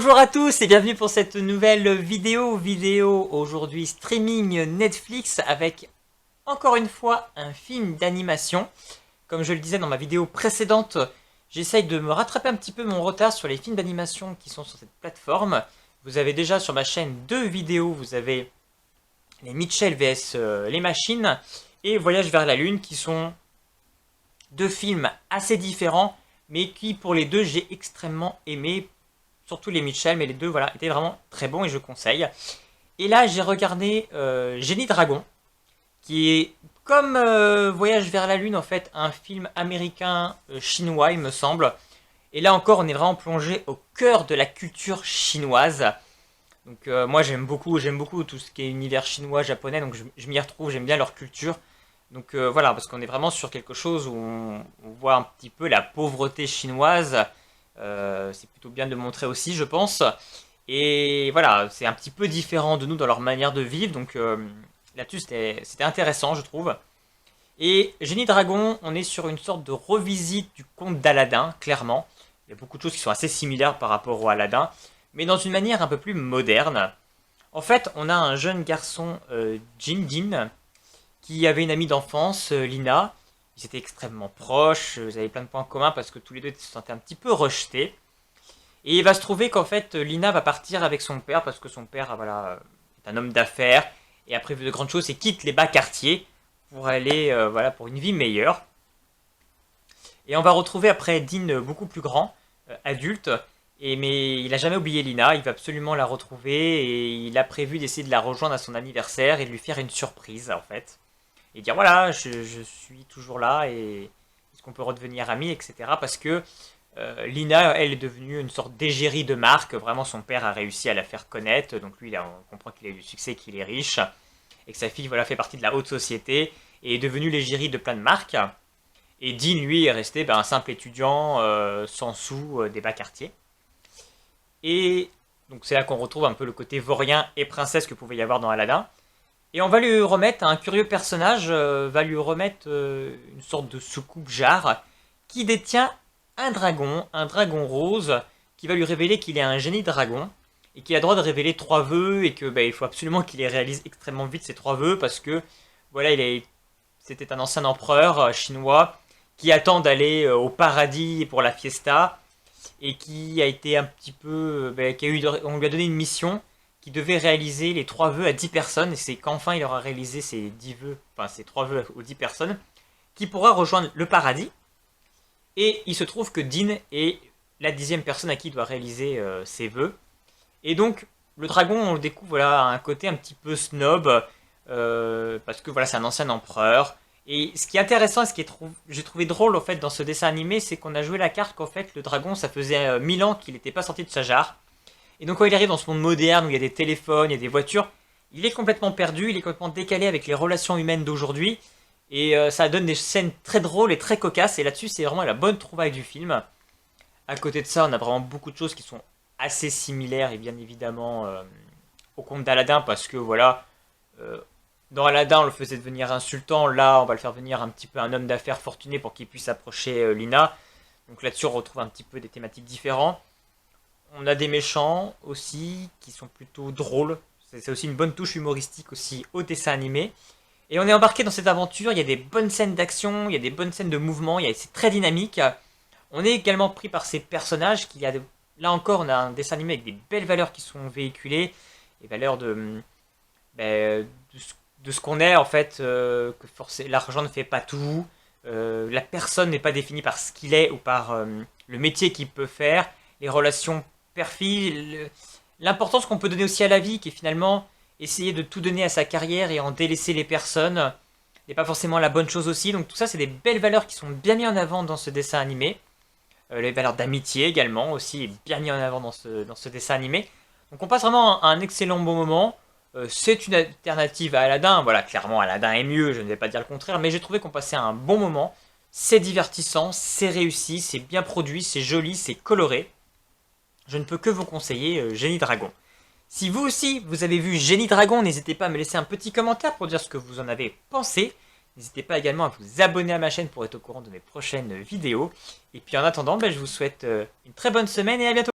Bonjour à tous et bienvenue pour cette nouvelle vidéo aujourd'hui streaming Netflix avec encore une fois un film d'animation. Comme je le disais dans ma vidéo précédente, j'essaye de me rattraper un petit peu mon retard sur les films d'animation qui sont sur cette plateforme. Vous avez déjà sur ma chaîne deux vidéos, vous avez les Mitchell vs les machines et Voyage vers la Lune qui sont deux films assez différents mais qui pour les deux j'ai extrêmement aimé. Surtout les Mitchell, mais les deux voilà, étaient vraiment très bons et je conseille. Et là, j'ai regardé Génie Dragon, qui est comme Voyage vers la Lune, en fait, un film américain-chinois, il me semble. Et là encore, on est vraiment plongé au cœur de la culture chinoise. Donc moi, j'aime beaucoup tout ce qui est univers chinois, japonais, donc je m'y retrouve, j'aime bien leur culture. Donc voilà, parce qu'on est vraiment sur quelque chose où on voit un petit peu la pauvreté chinoise. C'est plutôt bien de le montrer aussi, je pense. Et voilà, c'est un petit peu différent de nous dans leur manière de vivre, donc là-dessus c'était intéressant, je trouve. Et Génie Dragon, on est sur une sorte de revisite du conte d'Aladin, clairement. Il y a beaucoup de choses qui sont assez similaires par rapport au Aladin, mais dans une manière un peu plus moderne. En fait, on a un jeune garçon, Jin Din, qui avait une amie d'enfance, Lina. Ils étaient extrêmement proches, ils avaient plein de points communs parce que tous les deux se sentaient un petit peu rejetés. Et il va se trouver qu'en fait, Lina va partir avec son père parce que son père voilà, est un homme d'affaires et a prévu de grandes choses et quitte les bas quartiers pour aller voilà, pour une vie meilleure. Et on va retrouver après Dean beaucoup plus grand, adulte, mais il n'a jamais oublié Lina, il va absolument la retrouver et il a prévu d'essayer de la rejoindre à son anniversaire et de lui faire une surprise en fait. Et dire voilà, je suis toujours là et est-ce qu'on peut redevenir amis, etc. Parce que Lina, elle est devenue une sorte d'égérie de marque. Vraiment, son père a réussi à la faire connaître. Donc lui, là, on comprend qu'il a eu du succès, qu'il est riche. Et que sa fille voilà, fait partie de la haute société et est devenue l'égérie de plein de marques. Et Dean, lui, est resté un simple étudiant sans sous des bas quartiers. Et donc c'est là qu'on retrouve un peu le côté vaurien et princesse que pouvait y avoir dans Aladdin. Et on va lui remettre, un curieux personnage va lui remettre une sorte de soucoupe jarre qui détient un dragon rose, qui va lui révéler qu'il est un génie dragon et qu'il a le droit de révéler 3 vœux et que il faut absolument qu'il les réalise extrêmement vite ces 3 vœux parce que voilà c'était un ancien empereur chinois qui attend d'aller au paradis pour la fiesta et qui a été un petit peu on lui a donné une mission qui devait réaliser les 3 vœux à 10 personnes et c'est qu'enfin il aura réalisé ces 10 vœux, enfin ces 3 vœux aux 10 personnes qui pourra rejoindre le paradis. Et il se trouve que Dean est la 10e personne à qui il doit réaliser ses vœux. Et donc, le dragon, on le découvre voilà, un côté un petit peu snob, parce que voilà, c'est un ancien empereur. Et ce qui est intéressant et ce que j'ai trouvé drôle en fait, dans ce dessin animé, c'est qu'on a joué la carte qu'en fait, le dragon, ça faisait 1000 ans qu'il n'était pas sorti de sa jarre. Et donc, quand il arrive dans ce monde moderne où il y a des téléphones, il y a des voitures, il est complètement perdu, il est complètement décalé avec les relations humaines d'aujourd'hui. Et ça donne des scènes très drôles et très cocasses. Et là-dessus, c'est vraiment la bonne trouvaille du film. À côté de ça, on a vraiment beaucoup de choses qui sont assez similaires et bien évidemment au conte d'Aladin. Parce que voilà, dans Aladin, on le faisait devenir insultant. Là, on va le faire venir un petit peu un homme d'affaires fortuné pour qu'il puisse approcher Lina. Donc là-dessus, on retrouve un petit peu des thématiques différentes. On a des méchants aussi qui sont plutôt drôles. C'est aussi une bonne touche humoristique aussi au dessin animé. Et on est embarqué dans cette aventure, il y a des bonnes scènes d'action, il y a des bonnes scènes de mouvement, c'est très dynamique. On est également pris par ces personnages qui là encore on a un dessin animé avec des belles valeurs qui sont véhiculées, les valeurs de ce qu'on est en fait, que l'argent ne fait pas tout, la personne n'est pas définie par ce qu'il est ou par le métier qu'il peut faire, les relations père-fille, l'importance qu'on peut donner aussi à la vie qui est finalement essayer de tout donner à sa carrière et en délaisser les personnes n'est pas forcément la bonne chose aussi. Donc tout ça, c'est des belles valeurs qui sont bien mises en avant dans ce dessin animé. Les valeurs d'amitié également aussi est bien mis en avant dans ce dessin animé. Donc on passe vraiment un excellent bon moment. C'est une alternative à Aladdin. Voilà, clairement Aladdin est mieux, je ne vais pas dire le contraire, mais j'ai trouvé qu'on passait un bon moment. C'est divertissant, c'est réussi, c'est bien produit, c'est joli, c'est coloré. Je ne peux que vous conseiller Génie Dragon. Si vous aussi, vous avez vu Génie Dragon, n'hésitez pas à me laisser un petit commentaire pour dire ce que vous en avez pensé. N'hésitez pas également à vous abonner à ma chaîne pour être au courant de mes prochaines vidéos. Et puis en attendant, je vous souhaite une très bonne semaine et à bientôt.